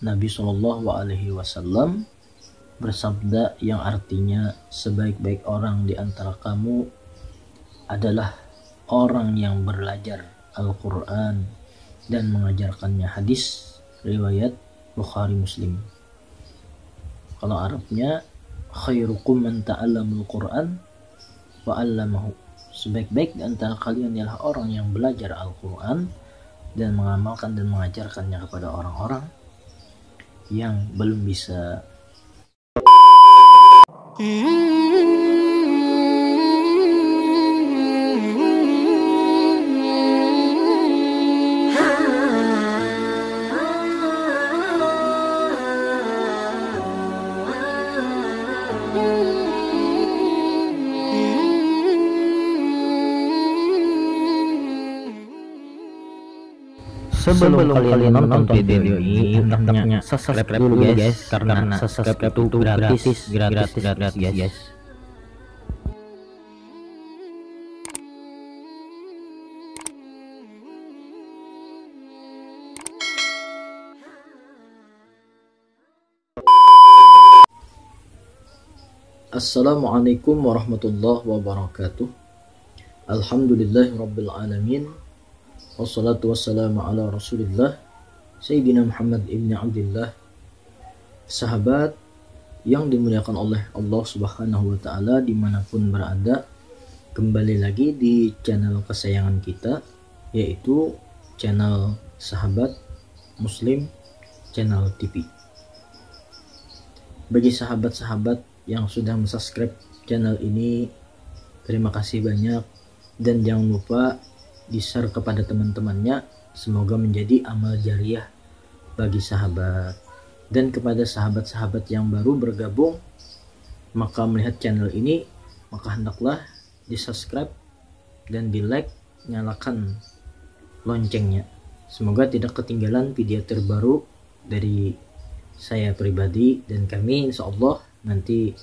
Nabi Shallallahu Alaihi Wasallam bersabda yang artinya sebaik-baik orang di antara kamu adalah orang yang belajar Al-Quran dan mengajarkannya. Hadis riwayat Bukhari Muslim. Kalau Arabnya, khairukum man ta'allamul Quran wa 'allamahu. Sebaik-baik di antara kalian ialah orang yang belajar Al-Quran dan mengamalkan dan mengajarkannya kepada orang-orang yang belum bisa. Sebelum kalian nonton video ini, hendaknya subscribe dulu guys, karena subscribe itu gratis guys. Assalamualaikum warahmatullahi wabarakatuh. Alhamdulillahirabbil alamin. Wassalatu wassalamu ala Rasulillah Sayyidina Muhammad ibn Abdillah. Sahabat yang dimuliakan oleh Allah Subhanahu wa taala dimanapun berada, kembali lagi di channel kesayangan kita, yaitu channel Sahabat Muslim Channel TV. Bagi sahabat-sahabat yang sudah subscribe channel ini, terima kasih banyak, dan jangan lupa di-share kepada teman-temannya. Semoga menjadi amal jariah bagi sahabat. Dan kepada sahabat-sahabat yang baru bergabung, maka melihat channel ini, maka hendaklah di-subscribe dan di-like, nyalakan loncengnya. Semoga tidak ketinggalan video terbaru dari saya pribadi, dan kami insya Allah nanti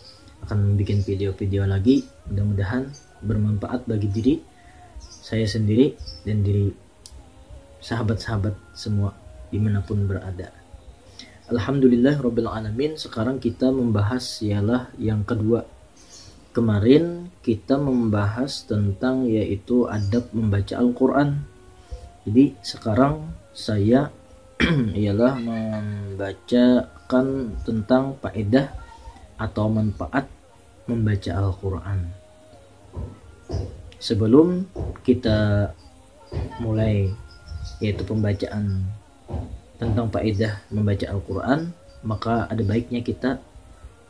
akan membuat video-video lagi, mudah-mudahan bermanfaat bagi diri saya sendiri dan diri sahabat-sahabat semua dimanapun berada. Alhamdulillahirabbil alamin. Sekarang kita membahas ialah yang kedua. Kemarin kita membahas tentang yaitu adab membaca Al-Quran. Jadi sekarang saya ialah membacakan tentang faedah atau manfaat membaca Al-Quran. Sebelum kita mulai yaitu pembacaan tentang faedah membaca Al-Quran, maka ada baiknya kita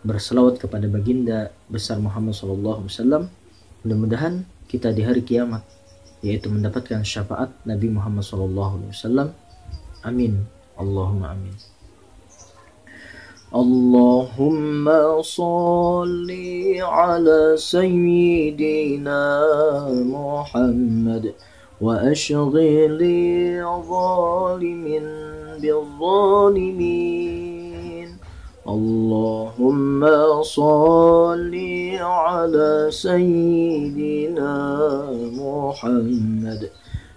berselawat kepada baginda besar Muhammad SAW. Mudah-mudahan kita di hari kiamat yaitu mendapatkan syafaat Nabi Muhammad SAW. Amin. Allahumma amin. Allahumma salli ala sayyidina Muhammad wa ashghili zalimin bizzalimin. Allahumma salli ala sayyidina Muhammad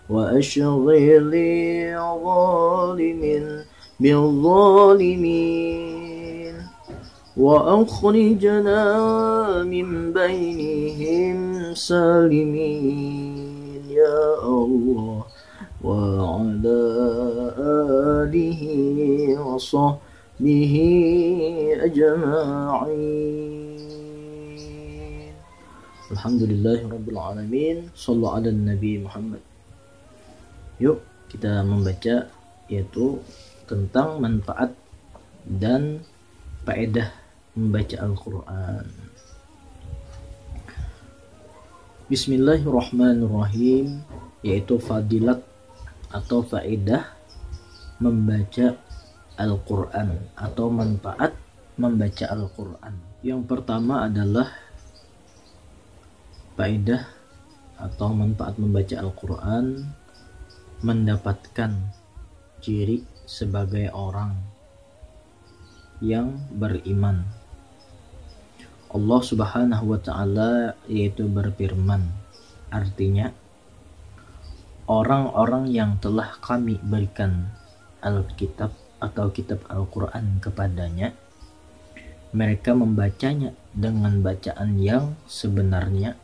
wa ashghili zalimin bizzalimin. وأخرجنا من بينهم سالمين يا الله وعلى آله وصحبه أجمعين. Alhamdulillah Rabbil Alamin. Sallu ala Nabi Muhammad. Yuk kita membaca yaitu tentang manfaat dan faedah membaca Al-Quran. Bismillahirrahmanirrahim, yaitu fadilat atau faedah membaca Al-Quran atau manfaat membaca Al-Quran. Yang pertama adalah faedah atau manfaat membaca Al-Quran, mendapatkan ciri sebagai orang yang beriman. Allah Subhanahu wa ta'ala yaitu berfirman, artinya orang-orang yang telah kami berikan Alkitab atau kitab Al-Quran kepadanya, mereka membacanya dengan bacaan yang sebenarnya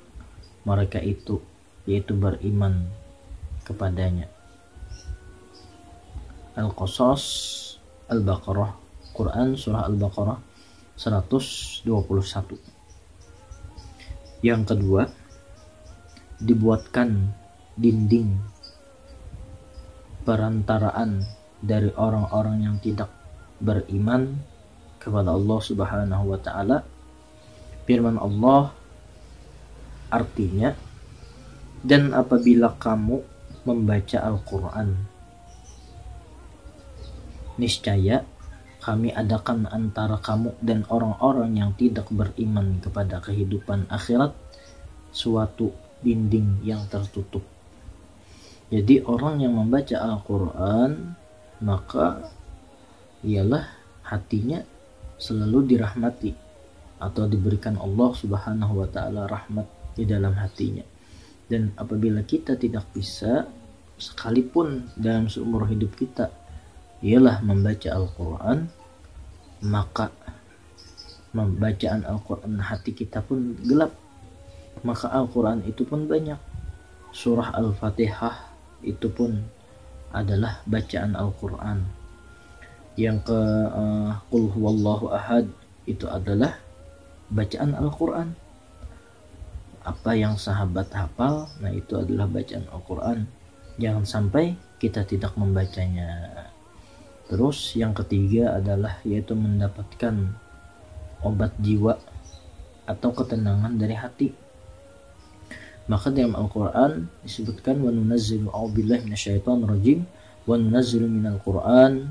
mereka itu, yaitu beriman kepadanya. Al-Qasas Al-Baqarah, Quran surah Al-Baqarah 121. Yang kedua, dibuatkan dinding perantaraan dari orang-orang yang tidak beriman kepada Allah Subhanahu wa taala. Firman Allah artinya, dan apabila kamu membaca Al-Quran, niscaya kami adakan antara kamu dan orang-orang yang tidak beriman kepada kehidupan akhirat suatu dinding yang tertutup. Jadi orang yang membaca Al-Quran, maka ialah hatinya selalu dirahmati atau diberikan Allah Subhanahu wa taala rahmat di dalam hatinya. Dan apabila kita tidak bisa, sekalipun dalam seumur hidup kita ialah membaca Al-Quran, maka membacaan Al-Quran hati kita pun gelap, maka Al-Quran itu pun banyak. Surah Al-Fatihah itu pun adalah bacaan Al-Quran. Yang ke Qul huwallahu ahad itu adalah bacaan Al-Quran. Apa yang sahabat hafal, nah itu adalah bacaan Al-Quran. Jangan sampai kita tidak membacanya. Terus yang ketiga adalah yaitu mendapatkan obat jiwa atau ketenangan dari hati. Maka dalam Al-Quran disebutkan, wa nunazzilu a'udzubillahi minasyaitonir rajim wa nunazzilu minal Qur'an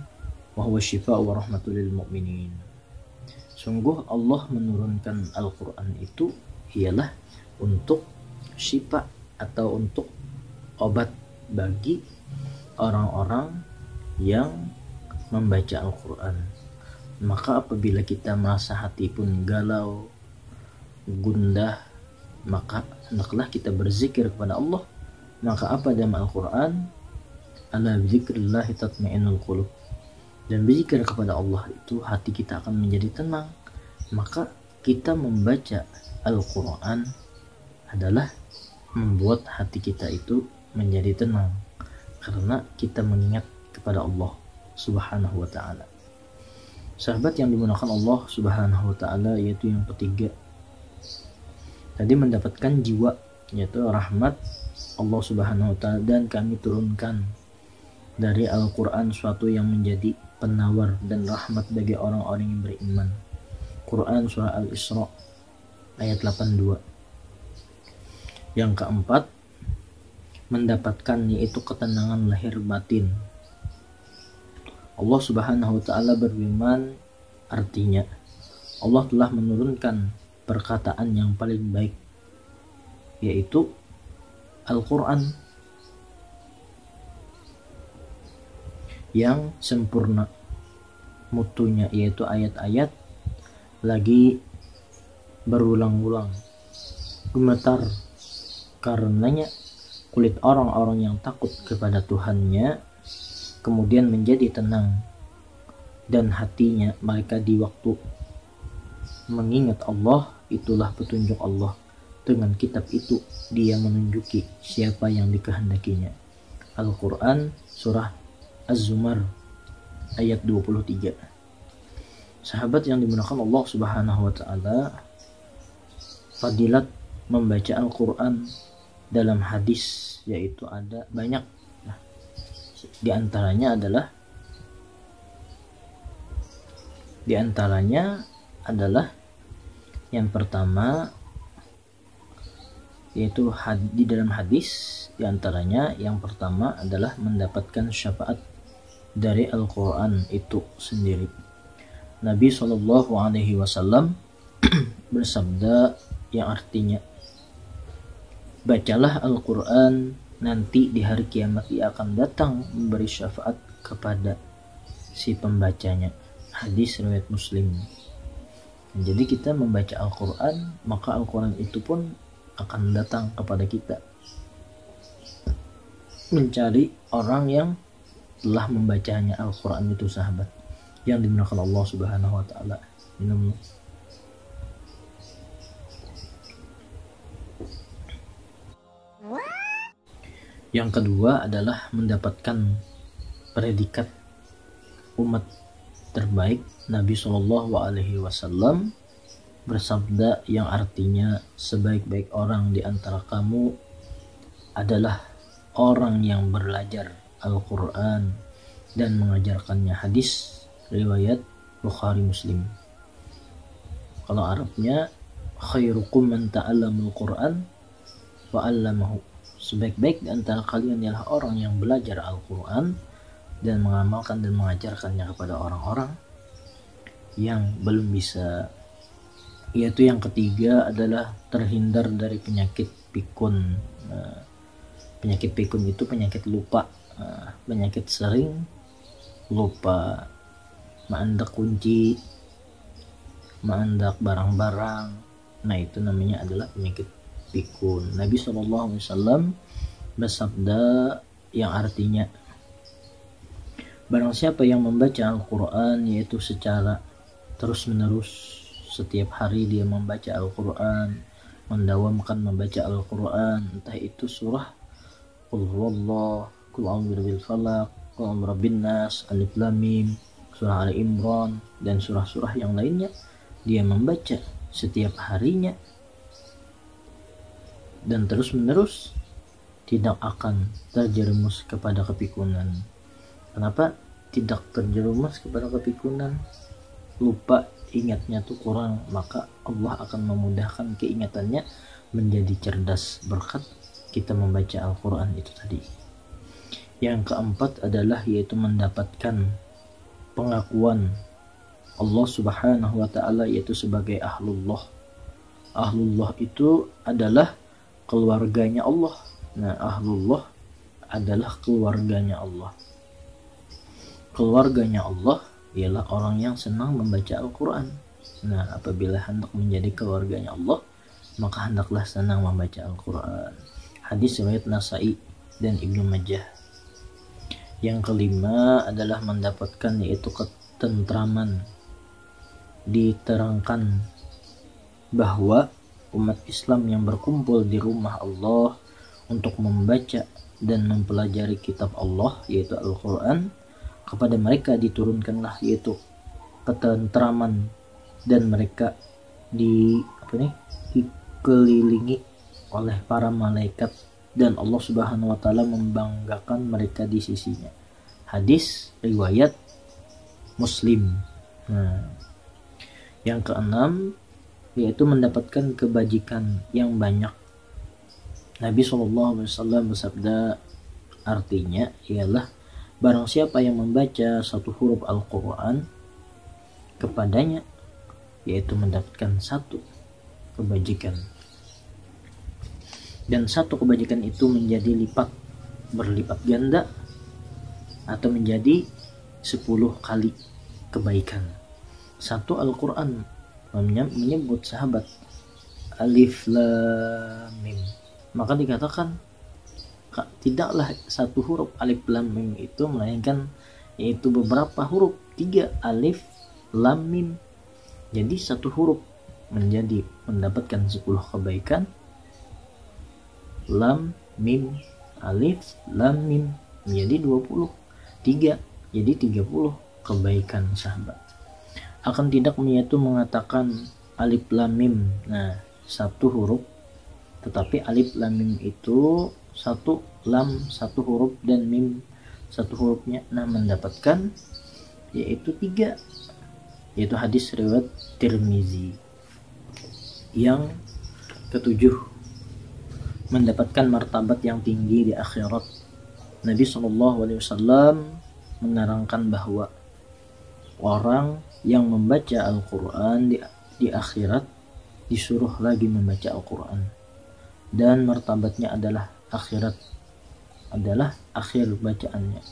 wa huwa syifaa'u wa rahmatul lil mu'minin. Sungguh Allah menurunkan Al-Quran itu ialah untuk syifa atau untuk obat bagi orang-orang yang membaca Al-Quran. Maka apabila kita merasa hati pun galau, gundah, maka hendaklah kita berzikir kepada Allah. Maka apa dalam Al-Quran? Ala bizikrillah tatma'innul qulub. Dan berzikir kepada Allah itu hati kita akan menjadi tenang. Maka kita membaca Al-Quran adalah membuat hati kita itu menjadi tenang, karena kita mengingat kepada Allah Subhanahu wa ta'ala. Sahabat yang dimuliakan Allah Subhanahu wa ta'ala, yaitu yang ketiga tadi mendapatkan jiwa, yaitu rahmat Allah Subhanahu wa ta'ala, dan kami turunkan dari Al-Quran suatu yang menjadi penawar dan rahmat bagi orang-orang yang beriman. Quran surah Al-Isra ayat 82. Yang keempat, mendapatkan yaitu ketenangan lahir batin. Allah Subhanahu wa ta'ala berfirman, artinya Allah telah menurunkan perkataan yang paling baik, yaitu Al-Quran yang sempurna mutunya, yaitu ayat-ayat lagi berulang-ulang. Gemetar karenanya kulit orang-orang yang takut kepada Tuhannya, kemudian menjadi tenang, dan hatinya mereka di waktu mengingat Allah, itulah petunjuk Allah. Dengan kitab itu dia menunjuki siapa yang dikehendakinya. Al-Quran surah Az-Zumar ayat 23. Sahabat yang dimuliakan Allah Subhanahu wa ta'ala, fadilat membaca Al-Quran dalam hadis yaitu ada banyak. Nah, di antaranya adalah yang pertama, yaitu di dalam hadis, di antaranya yang pertama adalah mendapatkan syafaat dari Al-Quran itu sendiri. Nabi SAW bersabda yang artinya, bacalah Al-Quran, nanti di hari kiamat ia akan datang memberi syafaat kepada si pembacanya. Hadis riwayat Muslim. Jadi kita membaca Al-Quran, maka Al-Quran itu pun akan datang kepada kita, mencari orang yang telah membacanya Al-Quran itu, sahabat. yang dimuliakan Allah Subhanahu wa taala. Minum. Yang kedua adalah mendapatkan predikat umat terbaik. Nabi Shallallahu Alaihi Wasallam bersabda yang artinya sebaik-baik orang di antara kamu adalah orang yang belajar Al-Quran dan mengajarkannya. Hadis riwayat Bukhari Muslim. Kalau Arabnya, khairukum man ta'allamul Quran wa 'allamahu. Sebaik-baik di antara kalian ialah orang yang belajar Al-Quran dan mengamalkan dan mengajarkannya kepada orang-orang yang belum bisa. Yaitu yang ketiga adalah terhindar dari penyakit pikun. Penyakit pikun itu penyakit lupa, penyakit sering lupa, maandak kunci, maandak barang-barang. Nah, itu namanya adalah penyakit pikun. Nabi SAW bersabda yang artinya, barang siapa yang membaca Al-Quran, yaitu secara terus-menerus, setiap hari dia membaca Al-Quran, mendawamkan membaca Al-Quran, entah itu surah Qul huwallah, Qul a'udzu birabbil falaq, Qul a'udzu birabbin nas, Alif Lam Mim, surah Ali Imran, dan surah-surah yang lainnya dia membaca setiap harinya dan terus-menerus, tidak akan terjerumus kepada kepikunan. Kenapa tidak terjerumus kepada kepikunan? Lupa, ingatnya tuh kurang, maka Allah akan memudahkan keingatannya menjadi cerdas berkat kita membaca Al-Quran itu tadi. Yang keempat adalah yaitu mendapatkan pengakuan Allah Subhanahu wa ta'ala, yaitu sebagai ahlullah. Ahlullah itu adalah keluarganya Allah. Nah, ahlullah adalah keluarganya Allah. Keluarganya Allah ialah orang yang senang membaca Al-Quran. Nah, apabila hendak menjadi keluarganya Allah, maka hendaklah senang membaca Al-Quran. Hadis riwayat Nasai dan Ibnu Majah. Yang kelima adalah mendapatkan yaitu ketentraman. Diterangkan bahwa umat Islam yang berkumpul di rumah Allah untuk membaca dan mempelajari kitab Allah, yaitu Al-Quran, kepada mereka diturunkanlah yaitu ketentraman, dan mereka dikelilingi oleh para malaikat, dan Allah Subhanahu wa ta'ala membanggakan mereka di sisinya. Hadis riwayat Muslim. Nah, yang keenam yaitu mendapatkan kebajikan yang banyak. Nabi SAW bersabda, artinya ialah barang siapa yang membaca satu huruf Al-Quran kepadanya, yaitu mendapatkan satu kebajikan, dan satu kebajikan itu menjadi berlipat ganda, atau menjadi 10 kali kebaikan. Satu Al-Quran menyebut sahabat Alif Lam Mim, maka dikatakan tidaklah satu huruf Alif Lam Mim itu, melainkan yaitu beberapa huruf, 3 Alif Lam Mim. Jadi satu huruf mendapatkan 10 kebaikan. Lam Mim, Alif Lam Mim menjadi 20, 3 jadi 30 kebaikan sahabat. Akan tidak yaitu mengatakan Alif Lam Mim, nah satu huruf, tetapi Alif Lam Mim itu satu lam satu huruf dan mim satu hurufnya, nah mendapatkan yaitu 3, yaitu hadis riwayat Tirmizi. Yang ketujuh, mendapatkan martabat yang tinggi di akhirat. Nabi SAW menerangkan bahwa orang yang membaca Al-Quran di akhirat disuruh lagi membaca Al-Quran, dan martabatnya adalah akhirat, adalah akhir bacaannya.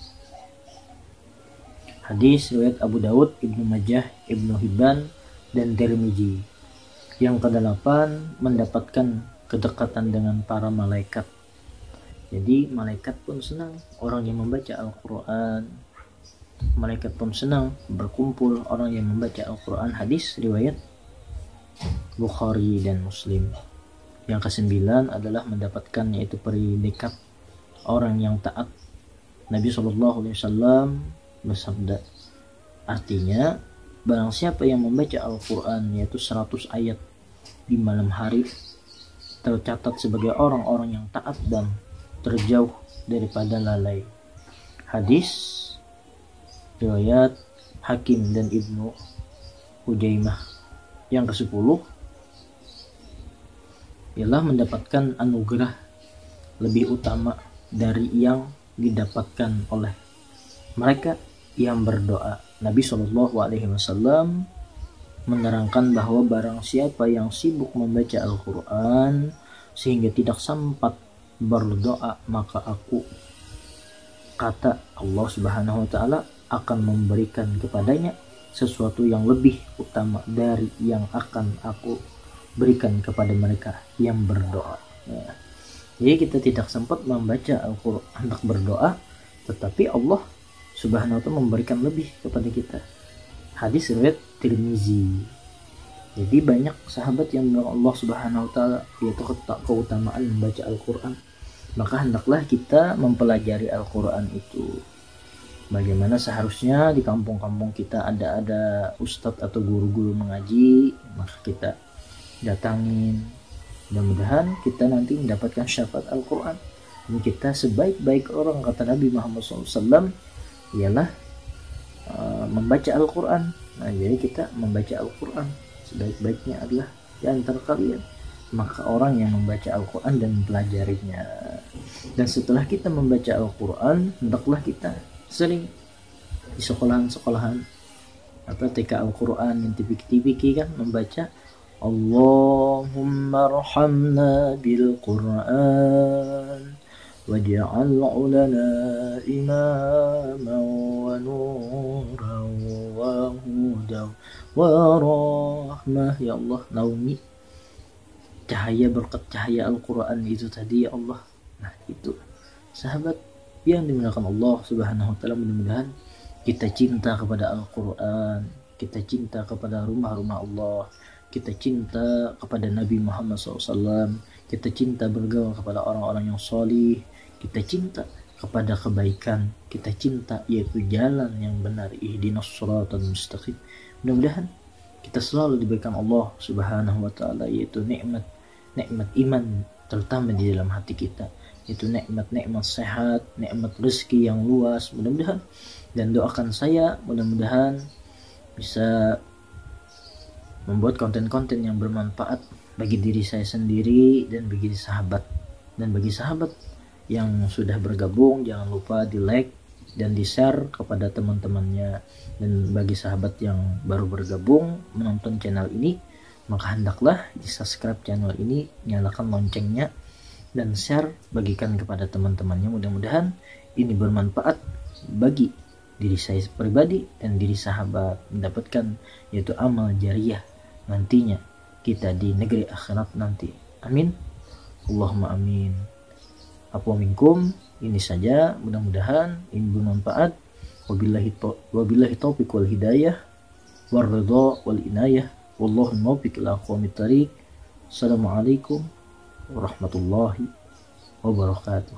Hadis riwayat Abu Daud, Ibnu Majah, Ibnu Hibban, dan Tirmizi. Yang kedelapan, mendapatkan kedekatan dengan para malaikat. Jadi malaikat pun senang orang yang membaca Al-Quran. malaikat pun senang berkumpul orang yang membaca Al-Quran. Hadis riwayat Bukhari dan Muslim. Yang kesembilan adalah mendapatkan yaitu predikat orang yang taat. Nabi SAW bersabda, artinya barang siapa yang membaca Al-Quran yaitu 100 ayat di malam hari, tercatat sebagai orang-orang yang taat dan terjauh daripada lalai. Hadis riwayat Hakim dan Ibnu Hujaimah. Yang ke-10 ialah mendapatkan anugerah lebih utama dari yang didapatkan oleh mereka yang berdoa. Nabi SAW menerangkan bahwa barang siapa yang sibuk membaca Al-Quran sehingga tidak sempat berdoa, maka aku, kata Allah Subhanahu wa Ta'ala, akan memberikan kepadanya sesuatu yang lebih utama dari yang akan aku berikan kepada mereka yang berdoa. Ya. Jadi kita tidak sempat membaca Al-Quran hendak berdoa, tetapi Allah Subhanahu wa Ta'ala memberikan lebih kepada kita. Hadis riwayat Tirmizi. Jadi banyak sahabat yang bilang Allah Subhanahu wa Ta'ala yaitu keutamaan membaca Al-Quran. Maka hendaklah kita mempelajari Al-Quran itu. Bagaimana seharusnya di kampung-kampung kita ada ustadz atau guru-guru mengaji, maka kita datangin. Mudah-mudahan kita nanti mendapatkan syafaat Al-Quran. Dan kita sebaik-baik orang, kata Nabi Muhammad SAW, ialah membaca Al-Quran. Nah, jadi kita membaca Al-Quran sebaik-baiknya adalah di antara kalian, maka orang yang membaca Al-Quran dan mempelajarinya. Dan setelah kita membaca Al-Quran, hendaklah kita sering di sekolahan-sekolahan atau TK Al-Quran yang tipik-tipik kan membaca Allahumma arhamna bil Quran waj'alhu lana imaman wa nuran wa hudan wa rahmah. Ya Allah, naungi cahaya, berkat cahaya Al-Quran itu tadi ya Allah. Nah itu sahabat yang dimuliakan Allah Subhanahu wa Ta'ala, mudah-mudahan kita cinta kepada Al-Quran, kita cinta kepada rumah-rumah Allah, kita cinta kepada Nabi Muhammad SAW, kita cinta bergaul kepada orang-orang yang solih, kita cinta kepada kebaikan, kita cinta yaitu jalan yang benar, ihdinas siratal mustaqim. Mudah-mudahan kita selalu diberikan Allah Subhanahu wa Ta'ala yaitu nikmat iman terutama di dalam hati kita, itu nikmat sehat, nikmat rezeki yang luas, mudah-mudahan. Dan doakan saya mudah-mudahan bisa membuat konten-konten yang bermanfaat bagi diri saya sendiri dan bagi sahabat. Dan bagi sahabat yang sudah bergabung, jangan lupa di like dan di share kepada teman-temannya. Dan bagi sahabat yang baru bergabung menonton channel ini, maka hendaklah di subscribe channel ini, nyalakan loncengnya, dan share, bagikan kepada teman-temannya. Mudah-mudahan ini bermanfaat bagi diri saya pribadi dan diri sahabat, mendapatkan yaitu amal jariah nantinya kita di negeri akhirat nanti. Amin, Allahumma amin. Apa minkum, ini saja, mudah-mudahan ini bermanfaat. Wabillahi taufiq wal hidayah war ridha wal inayah, wallahu muwaffiq ila aqwamit thariq. Assalamualaikum warahmatullahi wabarakatuh.